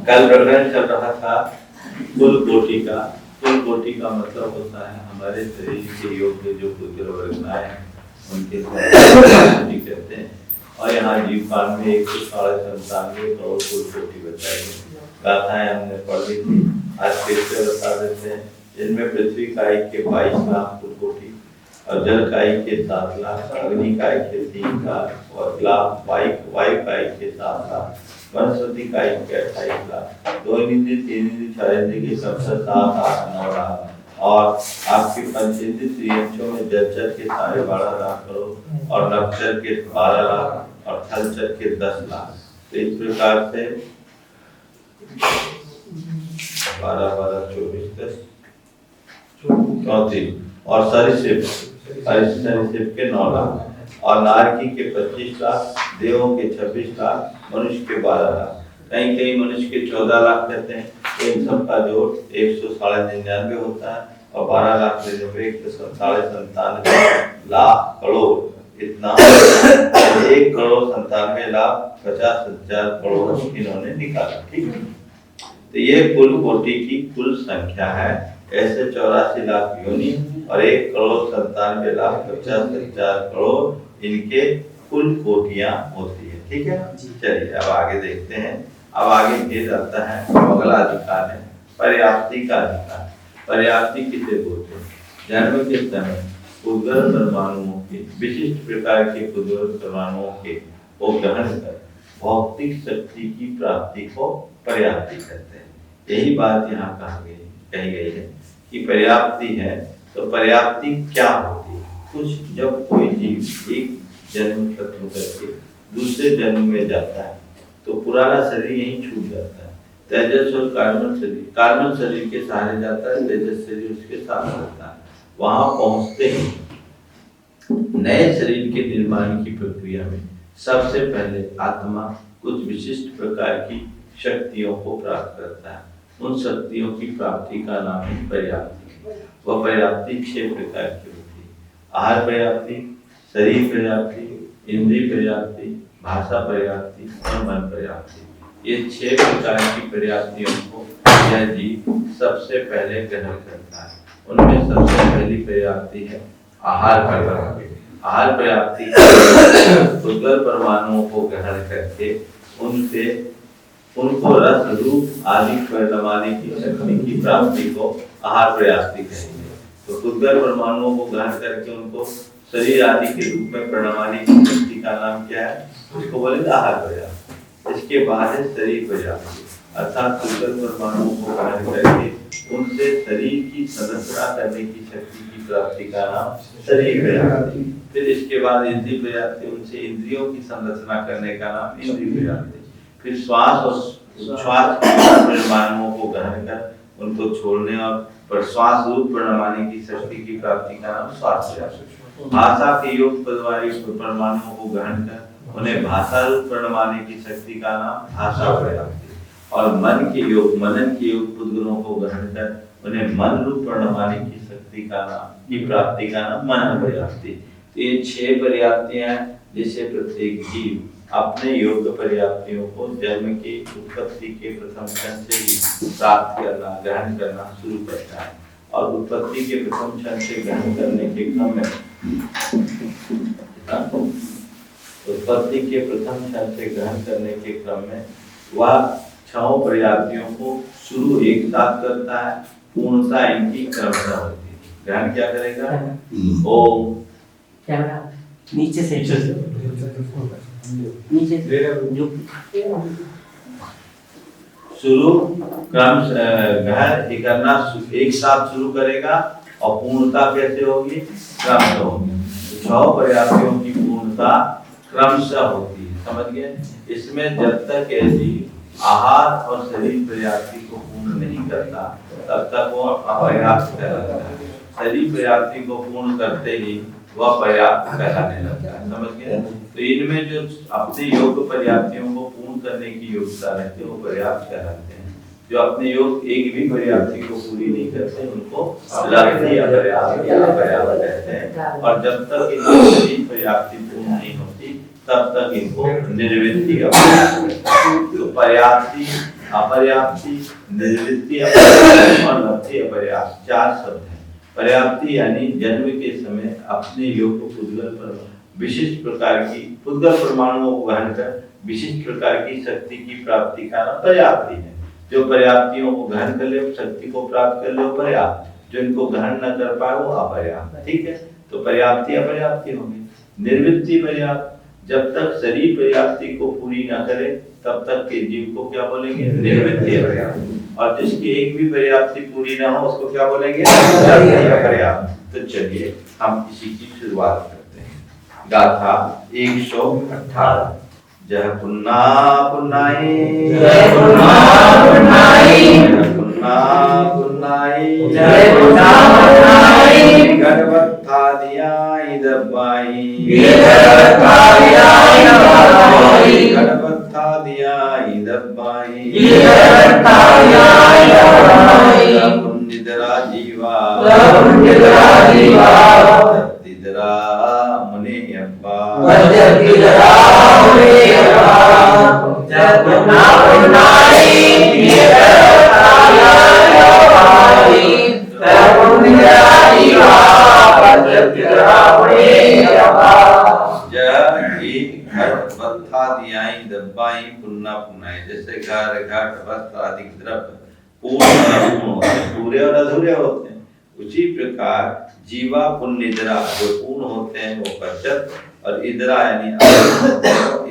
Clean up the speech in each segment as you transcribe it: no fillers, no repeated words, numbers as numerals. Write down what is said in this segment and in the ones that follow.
कल प्रकरण चल रहा था कुल कोटि का। कुल कोटि का मतलब होता है हमारे शरीर के योग्य जो पुत्र वर्गनाएं हैं उनके कोटि कहते हैं। और यहाँ जीवकाल में 197 करोड़ कुल कोटि बताई गई। गाथाएं हमने पढ़ ली थी, आज फिर से बता देते हैं। जिनमें पृथ्वी काई के 22 लाख कुल कोटि और जल काई के 7 लाख, अग्नि काई के 3 लाख और वायु काई के 7 लाख, वनस्पति काई के 28 लाख, 2 इंद्रिय 3 इंद्रिय 4 इंद्रिय के सबसे 7 8 9 लाख और आपके पंचेंद्रिय त्रियंशों में जलचर के 12.5 लाख करोड़ और नक्षत्र के 12 लाख और थलचर के 10 लाख। तो इस प्रकार से 12 12 24 10 34 और सरीसृप के 9 लाख और नारकी के 25 लाख, देवों के 26 लाख, मनुष्य के 12 लाख, कहीं कहीं मनुष्य के 14 लाख कहते हैं। तो इन सब का जोड़ 199 होता है और 12 लाख 197 लाख करोड़, इतना 1 करोड़ 97 लाख 50,000 करोड़ इन्होंने निकाला। ठीक है, तो ये कुल कोटि की कुल संख्या है। ऐसे 84 लाख योनि और 1 करोड़ 97 लाख 50,000 करोड़ इनके कुल कोटियां होती है। ठीक है, चलिए अब आगे देखते हैं। अब आगे भेद आता है, अगला अधिकार है पर्याप्ति का अधिकार। पर्याप्ति किसे बोलते हैं? जन्म के समय उद्गत परमाणुओं के विशिष्ट प्रकार के उद्गत परमाणुओं के को ग्रहण कर भौतिक शक्ति की प्राप्ति को पर्याप्ति कहते हैं। यही बात यहाँ कही गई है कि पर्याप्ति है। तो पर्याप्ति क्या होती है? कुछ जब कोई जीव एक जन्म खत्म करके दूसरे जन्म में जाता है तो पुराना शरीर यहीं छूट जाता है। तेजस और कार्बन शरीर के सहारे जाता है, तेजस शरीर उसके साथ रहता है। वहां पहुंचते ही नए शरीर के निर्माण की प्रक्रिया में सबसे पहले आत्मा कुछ विशिष्ट प्रकार की शक्तियों को प्राप्त करता है। उन शक्तियों की प्राप्ति का नाम है पर्याप्ति। वह पर्याप्ति 6 प्रकार की होती है। आहार पर्याप्ति, शरीर पर्याप्ति, इंद्रिय पर्याप्ति, भाषा पर्याप्ति और मन पर्याप्ति। ये 6 प्रकार की पर्याप्तियों को यह जीव सबसे पहले ग्रहण करता है। उनमें सबसे पहली पर्याप्ति है आहार पर्याप्ति। आहार पर्याप्ति उद्गत परमाणुओं को ग्रहण करके उनको रस रूप आदि परिणमाने की शक्ति की प्राप्ति को आहार पर्याप्ति कहेंगे। तो उद्गत परमाणुओं को ग्रहण करके उनको शरीर आदि के रूप में परिणमाने की शक्ति का नाम क्या है? उसको बोलेंगे आहार पर्याप्ति। इसके बाद है शरीर पर्याप्ति, अर्थात उद्गत परमाणुओं को ग्रहण करके उनसे शरीर की संरचना करने की शक्ति की प्राप्ति का नाम शरीर पर्याप्ति। फिर इसके बाद इंद्रिय पर्याप्ति, उनसे इंद्रियों की संरचना करने का नाम इंद्रिय पर्याप्ति। फिर श्वास और उच्छ्वास परमाणुओं को ग्रहण कर उनको छोड़ने और प्रश्वास रूप परिणमाने की शक्ति की प्राप्ति का नाम श्वास पर्याप्ति। भाषा के योग पदवारी परमाणुओं को ग्रहण कर उन्हें भाषा रूप परिणमाने की शक्ति का नाम भाषा पर्याप्ति। और मन के योग मनन के योग पुद्गलों को ग्रहण कर उन्हें मन रूप परिणमाने की शक्ति का नाम की प्राप्ति का नाम मन पर्याप्ति। ये 6 पर्याप्तियां हैं जिसे प्रत्येक जीव अपने योग पर्याप्तियों को जन्म की उत्पत्ति के प्रथम क्षण से ही प्राप्त करना ग्रहण करना शुरू करता है। और उत्पत्ति के प्रथम क्षण से ग्रहण करने के क्रम में वह 6 पर्याप्तियों को शुरू एक साथ करता है। पूर्णता इनकी क्रमशः होती है। ग्रहण क्या करेगा? ओम नीचे से शुरू क्रम ग्रहण करना एक साथ शुरू करेगा और पूर्णता कैसे होगी? क्रमशः होगी। 6 पर्याप्तियों की पूर्णता क्रमशः होती है। समझ गए? इसमें जब तक ऐसी आहार और शरीर पर्याप्ति को पूर्ण नहीं करता तब तक वो अपर्याप्त कहलाता है। शरीर पर्याप्ति को पूर्ण करते ही वह पर्याप्त कहलाने लगता है। समझ गए? तो इनमें जो अपने योग पर्याप्तियों को पूर्ण करने की योग्यता रहती है वो पर्याप्त कहलाते हैं। जो अपने योग एक भी पर्याप्ति को पूरी नहीं करते उनको लब्धि अपर्याप्त या अपर्याप्त कहते हैं। और जब तक इनकी पर्याप्ति पूर्ण नहीं होती तब तक इनको निर्वृत्ति अपर्याप्त। तो पर्याप्ति, अपर्याप्ति, निर्वृत्ति अपर्याप्त और लब्धि अपर्याप्त 4 शब्द हैं। पर्याप्ति यानी जन्म के समय अपने योग को पुद्गल पर विशिष्ट प्रकार की पुद्गल परमाणुओं को ग्रहण कर विशिष्ट प्रकार की शक्ति की प्राप्ति का नाम पर्याप्ति है। जो पर्याप्तियों को ग्रहण कर ले, शक्ति को प्राप्त कर ले, वो पर्याप्त। जो इनको ग्रहण न कर पाए वो अपर्याप्त। ठीक है, तो पर्याप्ति अपर्याप्ति होगी। निर्वृत्ति पर्याप्त, जब तक शरीर पर्याप्ति को पूरी न करे तब तक के जीव को क्या बोलेंगे? निर्वृत्ति अपर्याप्त। और जिसकी एक भी पर्याप्ति पूरी ना हो उसको क्या बोलेंगे? अपर्याप्त। तो चलिए हम इसी की शुरुआत करते हैं। गाथा 118। जय पुन्ना पुन्नाई, जय पुन्ना पुन्नाई, जय पुन्ना पुन्नाई, जय पुन्ना पुन्नाई, गणपत्थादियाई दब्बाई, गणपत्थादियाई दब्बाई, गणपत्थादियाई दब्बाई, गणपत्थादियाई दब्बाई, पुण्यदरा जीवा, पुण्यदरा जीवा, तिदरा मुने अब्बा, तिदरा मुने अब्बा, जय पुन्ना पुन्नाई, गणपत्थादियाई दब्बाई, पुण्यदरा जीवा, तिदरा मुने अब्बा। गणपत्थादियाई दब्बाई पुन्ना पुन्नाई। जैसे घर, घट, वस्त्र आदि द्रव्य पूर्ण और अपूर्ण होते हैं, पूरे और अधूरे होते हैं, उसी प्रकार जीवा पुण्यदरा जो पूर्ण होते हैं वो पश्चात और इदरा यानी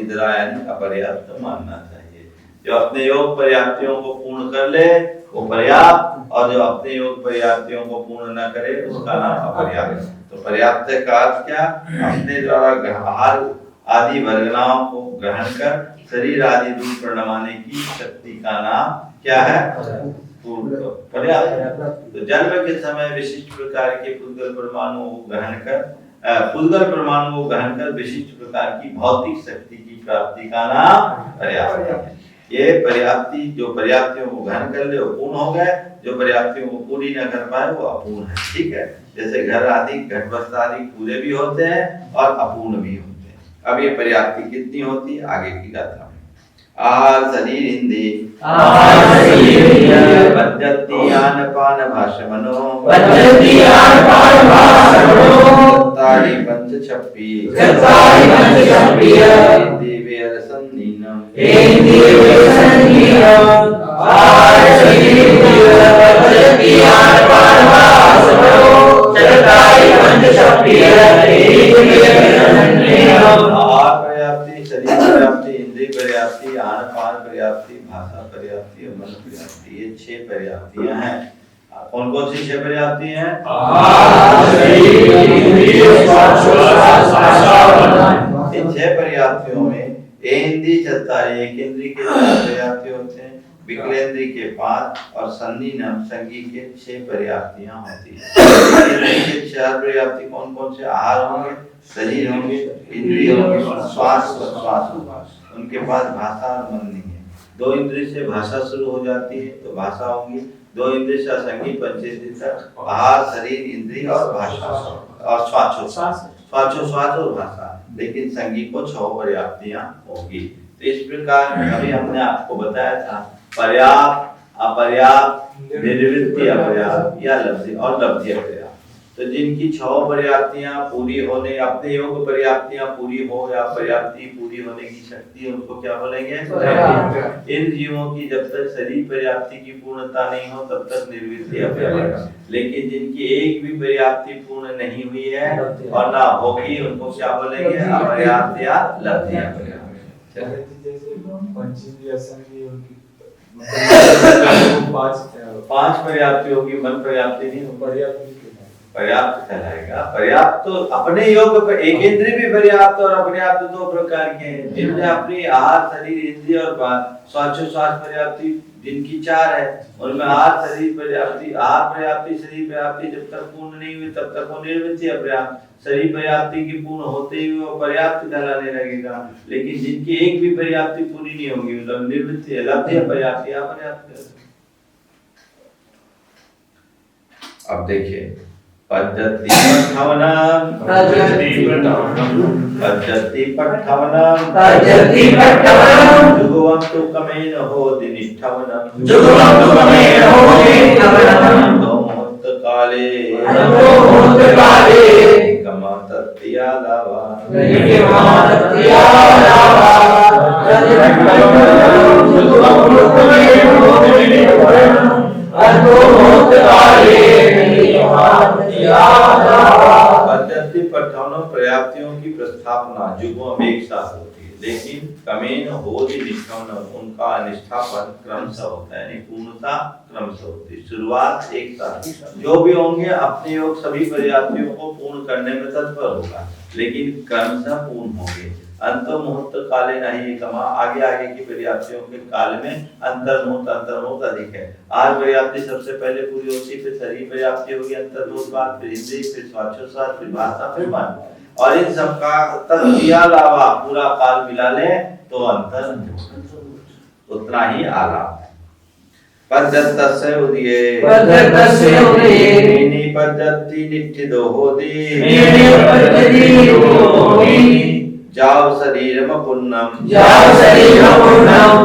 इदरा यानी अपर्याप्त मानना चाहिए। जो अपने योग पर्याप्तियों को पूर्ण कर ले वो पर्याप्त, और जो अपने योग पर्याप्तियों को पूर्ण न करे उसका नाम अपर्याप्त। तो पर्याप्त का अर्थ क्या? अपने द्वारा आहार आदि वर्गनाओं को ग्रहण कर शरीर आदि दूर प्रणमाने की शक्ति का नाम क्या है? पर्याप्त। तो जन्म के समय विशिष्ट प्रकार के पुद्गल परमाणुओं को ग्रहण कर पुद्गल परमाणुओं को ग्रहण कर विशिष्ट प्रकार की भौतिक शक्ति की प्राप्ति का नाम पर्याप्त है। ये पर्याप्ति, जो पर्याप्तियों को ग्रहण कर ले वो पूर्ण हो गए, जो पर्याप्तियों को पूरी न कर पाए वो अपूर्ण है। ठीक है, जैसे घर आदि, घट वस्त्र आदि पूरे भी होते हैं और अपूर्ण भी होते हैं। अब ये पर्याप्ति कितनी होती है आगे की गाथा में। आहार शरीर इंद्रिय, पद्धति आन पान भाषमनो, ताड़ी पंच छप्पी, इंद्रिय रसनीनम, पर्याप्ति, शरीर पर्याप्ति, इंद्रिय पर्याप्ति, आन पान पर्याप्ति, भाषा पर्याप्ति और मन पर्याप्ति, ये 6 पर्याप्तियां हैं। कौन कौन सी 6 पर्याप्ति हैं? इन 6 पर्याप्तियों में इंद्रिय चत्तारी, एक इंद्रिय के 4 पर्याप्ति होते हैं, विकलेंद्रिय के 5 और संनिनम संगी के 6 पर्याप्तियां होती हैं। इंद्रिय के 4 पर्याप्ति कौन कौन से? आहार होंगे, शरीर होंगे, इंद्रिय होंगे और श्वास होगा। उनके पास भाषा और मन नहीं है। 2 इंद्रिय से भाषा शुरू हो जाती है तो भाषा होंगी, 2 इंद्रिय से संगी, पंचेंद्रिय तक आहार, शरीर, इंद्रिय और भाषा और श्वास और भाषा। लेकिन संगी को 6 पर्याप्तियां होगी। तो इस प्रकार अभी हमने आपको बताया था पर्याप्त, अपर्याप्त, निर्वृत्ति अपर्याप्त या लब्धि और लब्धि अपर्याप्त। तो जिनकी 6 पर्याप्तियां पूरी होने, अपने योग पर्याप्तियां पूरी हो या पर्याप्ति पूरी होने की शक्ति, उनको क्या बोलेंगे? इन जीवों की जब तक शरीर पर्याप्ति की पूर्णता नहीं हो तब तक निर्वृत्ति अपर्याप्त। लेकिन जिनकी एक भी पर्याप्ति पूर्ण नहीं हुई है और ना होगी उनको क्या बोलेंगे? अपर्याप्त या लब्धि अपर्याप्त। पांच पर्याप्ति होगी, मन पर्याप्ति नहीं होगी। पर्याप्त कहलाएगा। पर्याप्त तो अपने योग पर एक इंद्रिय भी पर्याप्त और अपर्याप्त 2 प्रकार के हैं। जिनमें अपनी आहार, शरीर, इंद्रिय और श्वास पर्याप्ति जिनकी 4 है, उनमें आहार, शरीर पर्याप्ति, आहार पर्याप्ति, शरीर पर्याप्ति जब तक पूर्ण नहीं हुई तब तक वो निर्वृत्ति अपर्याप्त। शरीर पर्याप्ति की पूर्ण होते ही वो पर्याप्त कहलाने लगेगा। लेकिन जिनकी एक भी पर्याप्ति पूरी नहीं होगी मतलब निर्वृत्ति, लब्धि अपर्याप्ति, अपर्याप्त। अब देखिए पद्धति पठवनम जुगवं तु कमेन होति निष्ठवनम तो मुहूर्त काले कमा तत्यालावा पद्धति पठवनों पर्याप्तियों की प्रस्थापना जुगों में एक साथ होती है, लेकिन कमेन होति निष्ठवनम उनका निष्ठापन क्रमशः होता है, पूर्णता क्रमशः होती है। शुरुआत एक साथ जो भी होंगे अपने योग सभी पर्याप्तियों को पूर्ण करने में तत्पर होगा, लेकिन क्रमशः पूर्ण होंगे। अंत मुहूर्त काले नहीं कमा आगे आगे की पर्याप्तियों के काल में अंतर मुहूर्त अधिक है। आज पर्याप्ति सबसे पहले पूरी होती, फिर शरीर पर्याप्ति होगी, अंतर मुहूर्त बाद, फिर इंद्रिय, फिर श्वासोच्छ्वास, फिर भाषा, फिर मन, और इन सब का तत्यालावा पूरा काल मिला ले तो अंतर उतना ही आला पद्धतस्य उदिये नीनि पद्धति नित्थिदो होति जाव शरीरम पुन्नम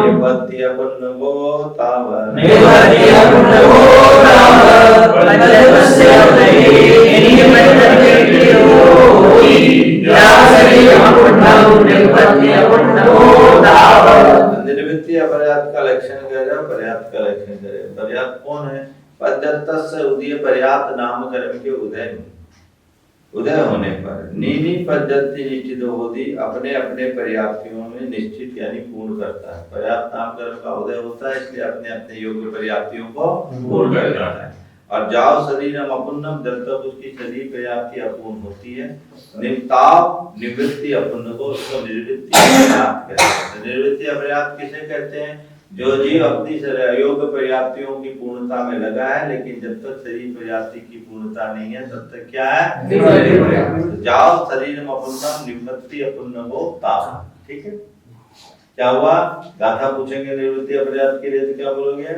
निपत्य पुन्नगो तावर निर्वृत्ति अपर्याप्त का लक्षण करे, पर्याप्त का लक्षण करे। पर्याप्त कौन है? पद्धतस्य उदय पर्याप्त नाम कर्म के उदय होने पर नीनि पद्धति निश्चित होती अपने अपने पर्याप्तियों में निश्चित यानी पूर्ण करता है। पर्याप्त नाम कर्म का उदय होता है, इसलिए अपने अपने योग्य पर्याप्तियों को पूर्ण कर देता है। और जाओ शरीरम अपुन्नम जब तक उसकी शरीर पर्याप्ति अपूर्ण होती है, निवृत्ताप निवृत्ति अपुन्न को उसको निर्वृत्ति अपर्याप्त कहते हैं। निर्वृत्ति अपर्याप्त किसे कहते हैं? जो जीव अपनी योग पर्याप्तियों की पूर्णता में लगा है, लेकिन जब तक शरीर पर्याप्ति की पूर्णता नहीं है तब तक क्या है? जाओ शरीरम अपुन्नम निवृत्ति अपुन्नमो ताप। ठीक है, क्या हुआ? गाथा पूछेंगे निवृत्ति अपर्याप्त के लिए तो क्या बोलोगे?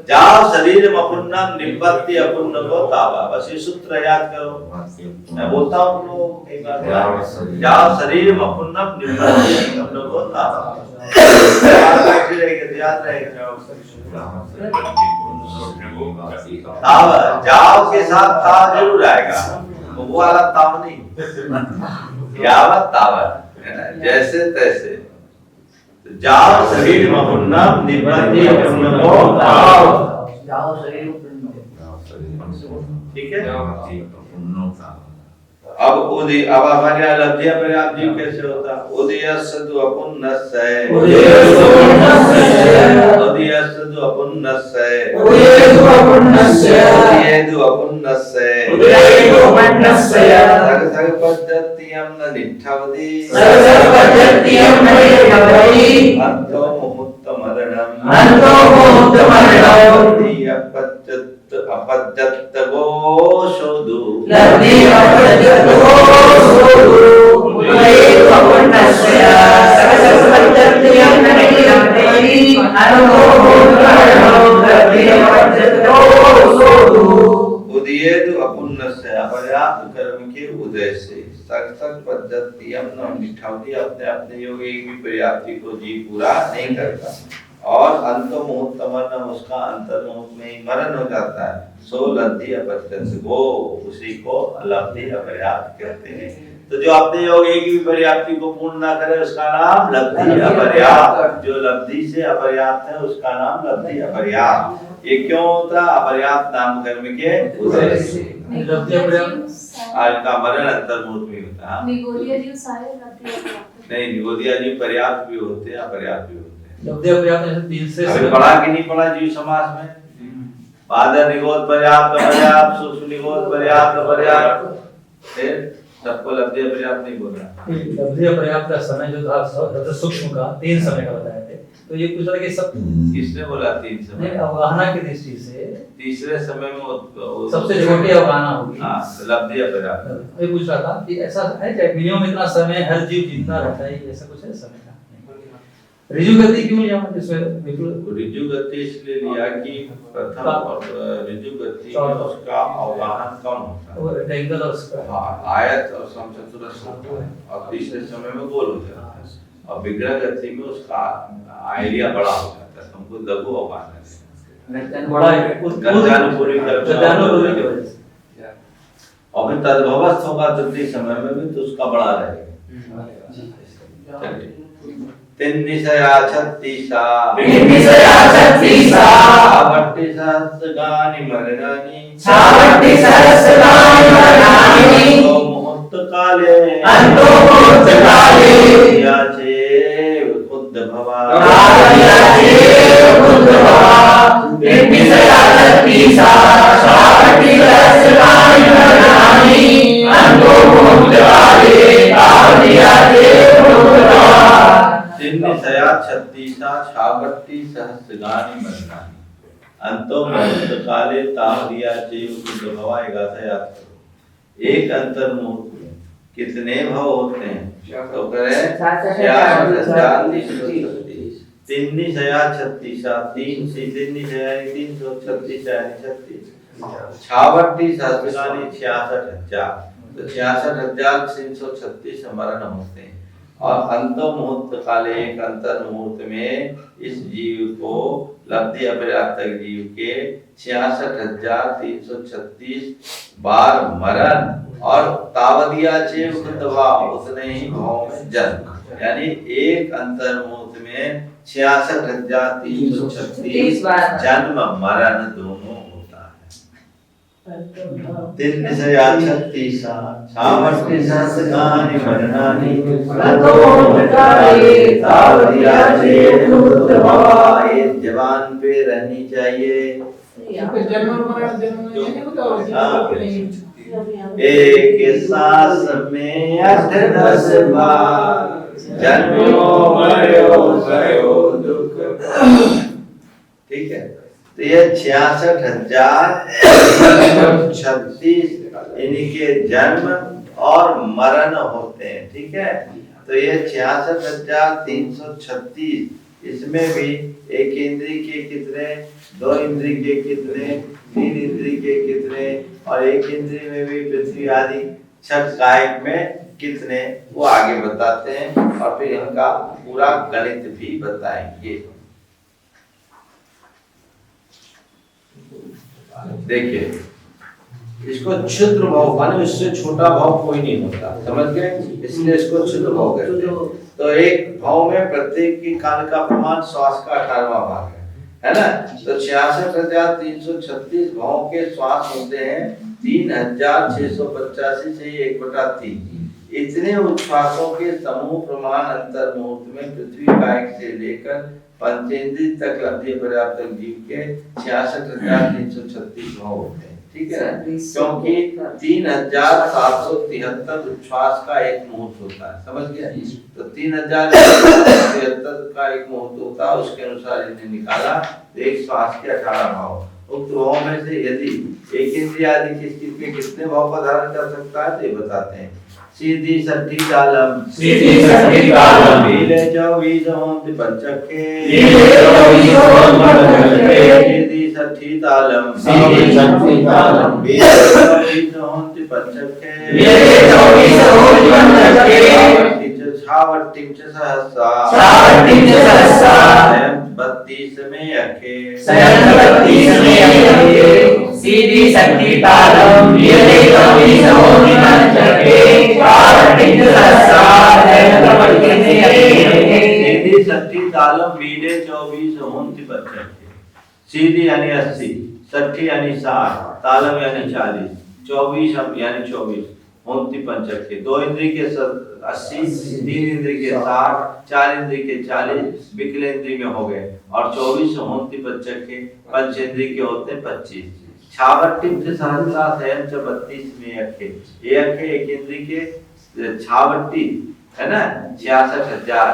जाओ शरीर अपुन्नम निवृत्ति अपुन्नमो तावा। बस ये सूत्र याद करो, मैं बोलता हूँ तो एक बार जाओ शरीर अपुन्नम निवृत्ति अपुन्नमो तावा। याद रहेगा। ताव जाओ के साथ ताव जरूर आएगा, वो वाला ताव नहीं, यावत तावत जैसे तैसे। जाओ शरीर अपुन्नम निवृत्ति अपुन्नमो ताव। जाओ शरीर पुण्य। ठीक है। अब उदय अब हमारे यहाँ लब्धि पर्याप्त जीव कैसे होता? उदयस्सु अपुन्नस्य उदयस्सु अपुन्नस्य सग पद्धतियं न निष्ठवति अंतो मुहूर्तमरणम् अपद्यत्तगो शोधु उदयेतु अपुन्नस्य अपर्याप्त कर्म के उदय से सग पद्धतियं न निष्ठवति अपने अपने योग एक भी पर्याप्ति को जी पूरा नहीं करता, और अंत मुहूर्त मरण उसका अंतर मुहूर्त में ही मरण हो जाता है। सो लब्धि अपत्यंत वो उसी को लब्धि अपर्याप्त कहते हैं। तो जो अपने योग एक भी पर्याप्ति को पूर्ण ना करे उसका नाम लब्धि अपर्याप्त, जो लब्धि से अपर्याप्त है उसका नाम लब्धि अपर्याप्त। ये क्यों होता? अपर्याप्त नाम कर्म के उदय से लब्धि अपर्याप्त आज का मरण अंतर मुहूर्त में होता है। निगोदिया जीव सारे लब्धि अपर्याप्त नहीं, निगोदिया जीव पर्याप्त भी होते हैं अपर्याप्त भी होते हैं। लब्धि अपर्याप्त ऐसे 3 से पढ़ा कि नहीं पढ़ा जीव समास में? बादर निगोद पर्याप्त अपर्याप्त, सूक्ष्म निगोद पर्याप्त अपर्याप्त, फिर सबको लब्धि अपर्याप्त नहीं बोल रहा। लब्धि अपर्याप्त का समय जो था सबसे सूक्ष्म का 3 समय का बताए थे। तो ये पूछ रहा है कि सब किसने बोला तीन नहीं, समय? अवगाहना की दृष्टि से तीसरे समय में सबसे छोटी अवगाहना होगी। हाँ, लब्धि अपराध। ये पूछ रहा था कि ऐसा है क्या मिनिमम इतना समय हर जीव जिंदा रहता है, ऐसा कुछ है समय का? ऋजु गति क्यों लिया इसमें? बिल्कुल ऋजु गति इसलिए लिया कि प्रथम और ऋजु गति में उसका अवगाहन कम होता है। वो रेक्टेंगल और स्क्वायर। हाँ, आयत और समचतुरस्र होता है और तीसरे समय में गोल हो जाता है और विग्रह गति में उसका आइडिया बड़ा हो जाता है, हमको लघु अवगाहन है। बड़ा गत्यानुपूर्वी गत्यानुपूर्वी की वजह से। और फिर तद्भवस्थ होगा तृतीय समय में भी तो उसका बड़ा रहेगा। चलिए, तीन निशया छत्तीसा छावट्टी सहस्रगानि मरणानि अंतो मुहूर्त काले याचे उद्भवा निशया छत्तीसा छावट्टी सहस्रगानि मरणानि अंतो मुहूर्त काले तावदिया चेव उद्भवा। गाथा याद करो, एक अंतर मुहूर्त में कितने भव होते हैं? तो करें 3 निशया छत्तीसा, 3 से 3 निशया 336 यानी 36। छावट्टी सहस्रगानि 66,000, तो 66,336 मरण होते हैं। और अंत मुहूर्त काले, एक अंतर मुहूर्त में इस जीव को लब्धि अपर्याप्त जीव के 66,336 बार मरण और तावदिया चे उतने ही भाव में जन्म, यानी एक अंतर मुहूर्त में 66,336 जन्म मरण दोनों होता है। 3 निशया छत्तीसा छावट्टी सहस्रगानि मरणानि अंतो मुहूर्त काले तावदिया चे उद्भवा। ये जवान पे रहनी चाहिए। एक सांस में 8-10 बार जन्मो मरो गयो दुख। ठीक है, तो ये 66,336 इनके जन्म और मरण होते हैं। ठीक है, तो ये 66,336, इसमें भी एक इंद्री के कितने, 2 इंद्री के कितने, 3 इंद्री के कितने और एक इंद्री में भी पृथ्वी आदि 6 कायिक में कितने, वो आगे बताते हैं और फिर इनका पूरा गणित भी बताएंगे। देखिए, इसको क्षुद्र भाव माने इससे छोटा भाव कोई नहीं होता, समझ गए? इसलिए इसको क्षुद्र भाव कहते हैं। तो एक भाव में प्रत्येक की काल का प्रमाण श्वास का 18वां भाग है ना? तो 66,336 भाव के श्वास होते हैं 3,685 से 1/3। इतने उच्छ्वासों के समूह प्रमाण अंतर मुहूर्त में पृथ्वी कायिक से लेकर पंचेंद्रिय तक लब्धि पर्याप्त जीव के 66,336 भाव होते हैं। ठीक है, क्योंकि 3,773 उच्छ्वास का एक मुहूर्त होता है, समझ गया? तो 3,773 का एक मुहूर्त होता है, उसके अनुसार इन्हें निकाला। तो एक श्वास के 18 भाव, उक्त भाव में से यदि एक इंद्रिय आदि की स्थिति में कितने भाव का धारण कर सकता है तो ये बताते हैं। सीधी सठी तालम नीले 24 होंति पंचके, सीधी सठी तालम नीले 24 होंति पंचके, छावट्टी च सहस्रा 32 में अखे, सीधी शक्ति तालम नीले 24 होंति पंचके, सीधी सठी तालम मीले 24 होंति पंचके। सीधी यानी 80, सठी यानी 60, तालम यानी 40, 24 यानी 24 होंति पंचके। 2 इंद्रिय के 80, 3 इंद्रिय के 60, 4 इंद्रिय के 40 विकलेंद्रिय में हो गए और 24 होंति पंचके। पंचेंद्रिय के होते हैं 25। छावट्टी से सहस्रा 32 में अखे, एक इंद्रिय के छावट्टी है ना 66,000,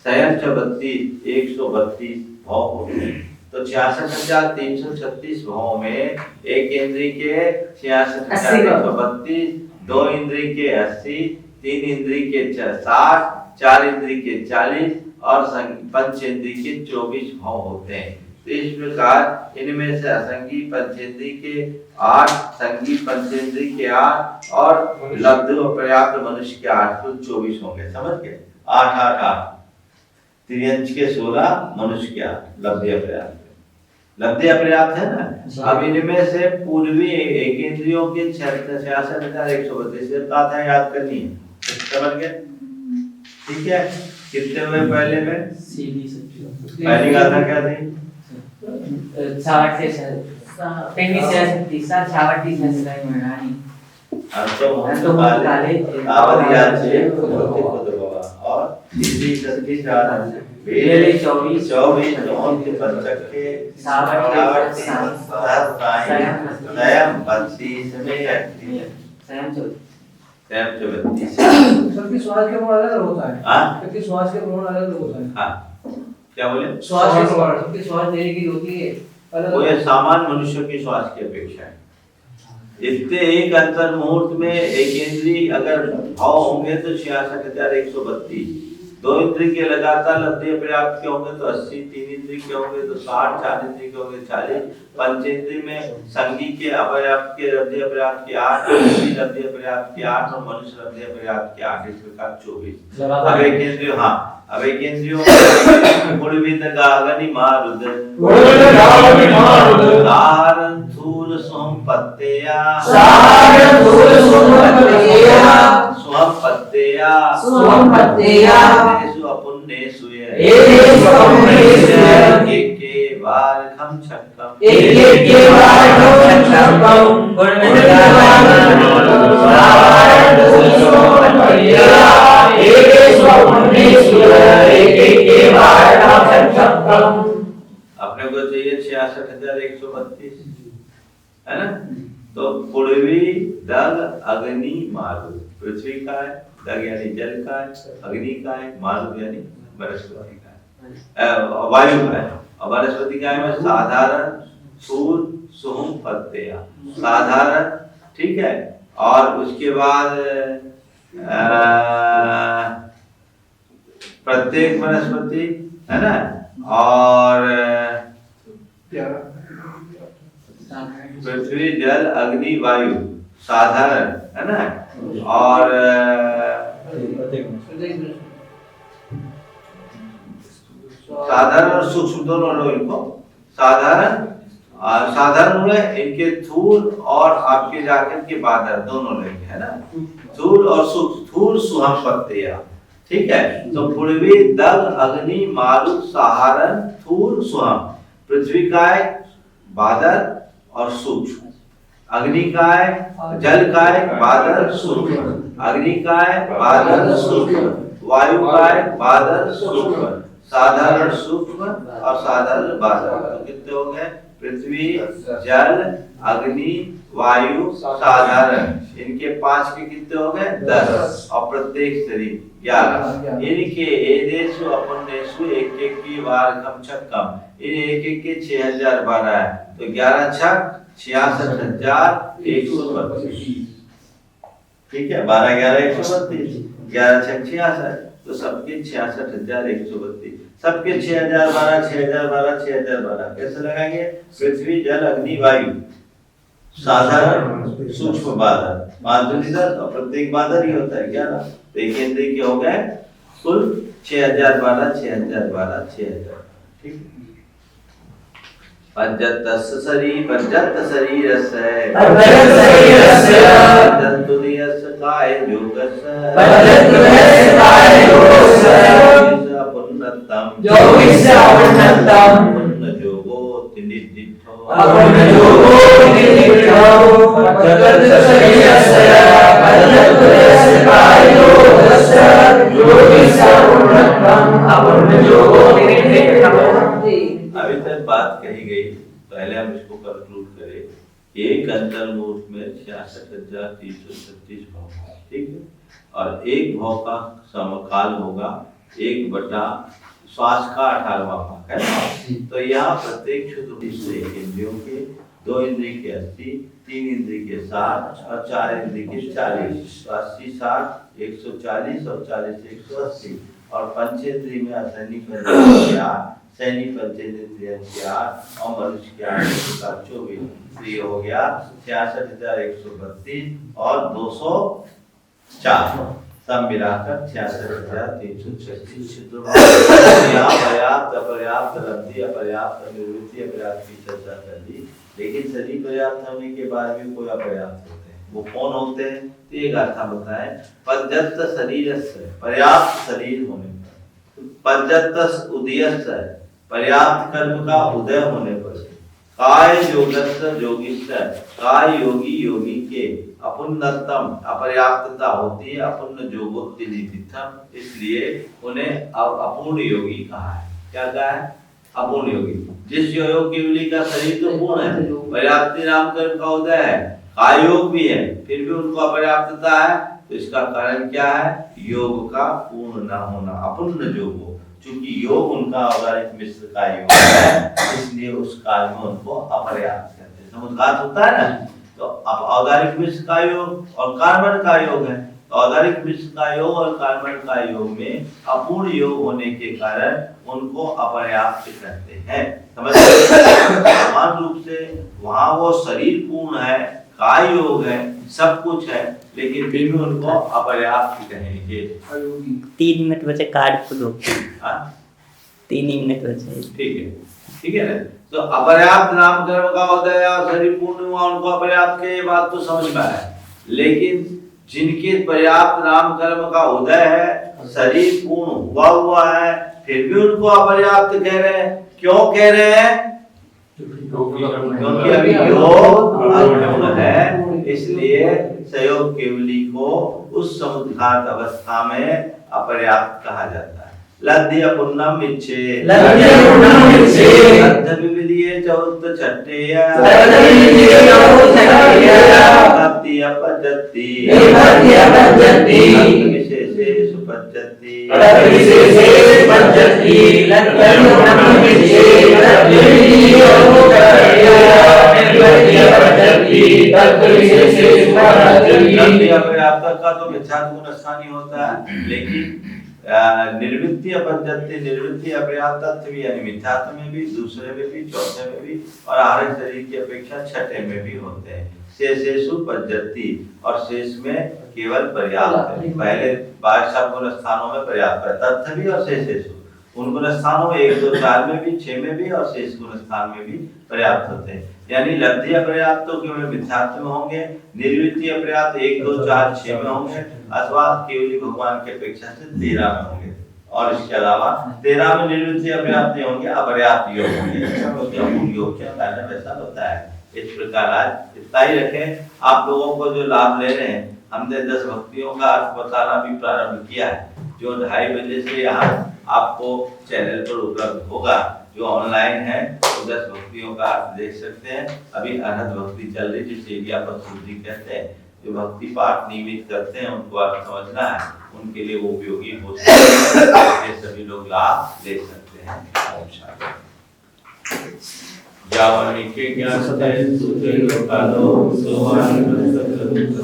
संयम 32 132 भाव होते हैं। तो 66,336 भाव में एक इंद्री के 66,132, दो इंद्री के 80, तीन इंद्री के 60, चार इंद्री के 40 और पंच इंद्री के 24 भाव होते हैं। तो इस प्रकार इनमें से असंगी पंचेंद्री के 8, संगी पंचेंद्री के 8 और लब्ध और पर्याप्त मनुष्य के 8, तो 24 होंगे। समझ गए? 8 8 8 त्रियंश के 16, मनुष्य के 8, लब्ध या पर्याप्त। लब्ध या पर्याप्त है ना। अब इनमें से पूर्वी एक इंद्रियों के 66,132 से गाथा याद करनी है। समझ गए? ठीक है। कितने हुए पहले में? पहली गाथा क्या थी? सबकी श्वास के प्रमाण अलग होता है। हाँ? सबकी श्वास के प्रमाण अलग होता है। हाँ, क्या बोले? श्वास के प्रमाण सबकी श्वास लेने की होती है अलग। वो ये सामान्य मनुष्य की श्वास की अपेक्षा है। इतने एक अंतर मुहूर्त में एक इंद्री अगर भाव होंगे तो 66,132, दो इंद्री के लगातार लब्ध पर्याप्त के होंगे तो 80, तीन इंद्री के होंगे तो 60, चार इंद्री के होंगे 40, पंचेंद्री में संगी के अपर्याप्त के लब्ध पर्याप्त के 8, लब्ध पर्याप्त के 8 और मनुष्य लब्ध पर्याप्त के 8, इस प्रकार 24। अब एक इंद्रिय, हाँ, अब एक इंद्रियों गागनि मारुद सारन थूल सोम पत्तेया एषु अपुन्नेषु एके बार खम छक्कम अपने को चाहिए 66,132, है ना। तो पूर्वी दग अग्नि मारुत, पृथ्वी का है, दग यानी जल का है, अग्नि का है, मारुत यानी वनस्पति का है, वायु का है। और वनस्पति का है में साधारण सूर सुहुम पत्तेया, साधारण, ठीक है। और उसके बाद प्रत्येक वनस्पति, है ना। और पृथ्वी जल अग्नि वायु साधारण, है ना। और साधारण और सूक्ष्म दोनों लो इनको। साधारण साधारण हुए, इनके थूल और आपके जाकर के बादल दोनों लेंगे, है ना। थूल और सूक्ष्म, थूल सुहम पत्तेया, ठीक है। तो पूर्वी दग अग्नि मारुत सहारण थूल सुहम, पृथ्वी काय बादल और सूक्ष्म, अग्नि काय जल काय बादल सूक्ष्म, अग्नि काय बादल सूक्ष्म, वायु काय बादल सूक्ष्म, साधारण सूक्ष्म और साधारण बादल। तो कितने हो गए? पृथ्वी जल अग्नि वायु साधारण, इनके 5 के कितने हो गए? 10 और प्रत्येक शरीर 11। इनके एदेशु अपनेशु एक एक की बार कम छक्कम, इन एक एक के 6,012 है। तो 11 छक 66,132, ठीक है। 12 11 132, 11 छक 66, तो सबके 66,132, सबके 6,012 6,012 6,012 कैसे लगाएंगे? पृथ्वी जल अग्नि वायु साधारण सूक्ष्म बादल, माधुरी दत्त, और प्रत्येक बादल ही होता है 11। तो एक इंद्रिय के हो गए कुल 6,012 6,012 6,000, ठीक है। पंचतस्य शरीर पंचत शरीरस्य पंचतुर्यस्य काय योगस्य पुण्यतम पुण्य योगो तिनिधिठो अभी तक बात कही गई, पहले हम इसको कंक्लूड करें। एक अंतर मुहूर्त में 66,336 भाव, ठीक है। और एक भाव का समकाल होगा 1 बटा श्वास का 18वां भाग है ना। तो यहाँ प्रत्येक क्षुद्र से इंद्रियों के 2 इंद्रिय के 80, 3 इंद्रिय के 60 और 4 इंद्रिय के 40, 80 60 140 और 40 180 और पंचेंद्रिय में असैनी पंचेंद्रिय के 8, सैनी पंचेंद्रिय के 8 और मनुष्य के 8 24, तो ये हो गया 66,132 और 204, सब मिलाकर 66,336 यहाँ पर्याप्त अपर्याप्त लब्धि अपर्याप्त निवृत्ति अपर्याप्त की चर्चा कर ली। लेकिन शरीर पर्याप्त होने के बाद भी कोई अपर्याप्त होते हैं, वो कौन होते हैं? तो एक अर्थ बताए, पर्याप्त शरीर पर्याप्त शरीर होने पर, पर्याप्त उदयस्य पर्याप्त कर्म का उदय होने पर, काय योगस्य योगिष्य काय योगी योगी के अपुन्नतम अपर्याप्तता होती है, अपुन्न जोगोक्ति नितिथम, इसलिए उन्हें अपूर्ण योगी कहा है। क्या कहा है? अपूर्ण योगी। जिस योग केवली का शरीर तो पूर्ण है, पर्याप्ति नाम कर्म का उदय है, काय योग भी है, फिर भी उनको अपर्याप्तता है, तो इसका कारण क्या है? योग का पूर्ण न होना, अपूर्ण योग हो। चूंकि योग उनका औदारिक मिश्र का योग है, इसलिए उस काल में उनको अपर्याप्त कहते हैं। समुद्घात होता है ना, तो अब औदारिक मिश्र का योग और कार्बन का योग है, तो औदारिक मिश्र का योग और कार्बन का योग में अपूर्ण योग होने के कारण उनको अपर्याप्त कहते हैं। समझ समान रूप से वहाँ वो शरीर पूर्ण है, काय योग है, सब कुछ है, लेकिन फिर भी उनको अपर्याप्त कहेंगे। 3 मिनट बचे, कार्ड को दो। 3 ही मिनट बचे। ठीक है ना। तो अपर्याप्त नाम कर्म का उदय और शरीर पूर्ण हुआ, उनको अपर्याप्त के, बात तो समझ में आया। लेकिन जिनके पर्याप्त नाम कर्म का उदय है, शरीर पूर्ण हुआ है, फिर भी उनको अपर्याप्त कह रहे हैं। क्यों कह रहे हैं? क्योंकि अभी योग अपूर्ण है, इसलिए संयोग केवली को उस समुद्घात अवस्था में अपर्याप्त कहा जाता है। लद्य पुन्नम इच्छे लद्य विविधिये चौथ छठेय लद्य अपजति विशेषे सुपजति का तो मिथ्यात्व गुण स्थानीय होता है, लेकिन निर्वृत्ति अपजति निर्वृत्ति अपर्याप्त भी, यानी मिथ्यात्व में भी, दूसरे में भी, चौथे में भी और आहार शरीर की अपेक्षा छठे में भी होते हैं। शेषेषु पज्जति, और शेष में केवल पर्याप्त है। पहले 22 गुण स्थानों में पर्याप्त है, तथ्य भी और शेषेषु, उन गुण स्थानों में 1 2 4 में भी, 6 में भी और शेष गुण स्थान में भी पर्याप्त होते हैं। यानी लब्धि अपर्याप्त तो केवल मिथ्यात्व में होंगे, निर्वृत्ति अपर्याप्त 1 2 4 6 में होंगे, अथवा केवली भगवान की अपेक्षा से 13 में होंगे, और इसके अलावा 13 में निर्वृत्ति अपर्याप्त नहीं होंगे, अपर्याप्त योग होंगे। योग के कारण वैसा होता है। इस प्रकार आज इतना ही रखें। आप लोगों को जो लाभ ले रहे हैं, हमने 10 भक्तियों का अर्थ बताना भी प्रारंभ किया है, जो 2:30 बजे से यहाँ आपको चैनल पर उपलब्ध होगा। जो ऑनलाइन है तो 10 भक्तियों का अर्थ देख सकते हैं। अभी अनहद भक्ति चल रही, जिसे एरियापद शुद्धि कहते हैं। जो भक्ति पाठ नियमित करते हैं, उनको अर्थ समझना है, उनके लिए वो उपयोगी हो सकता है। सभी लोग लाभ ले सकते हैं। जावनी के ज्ञान से सुते लोकालो सोवान तो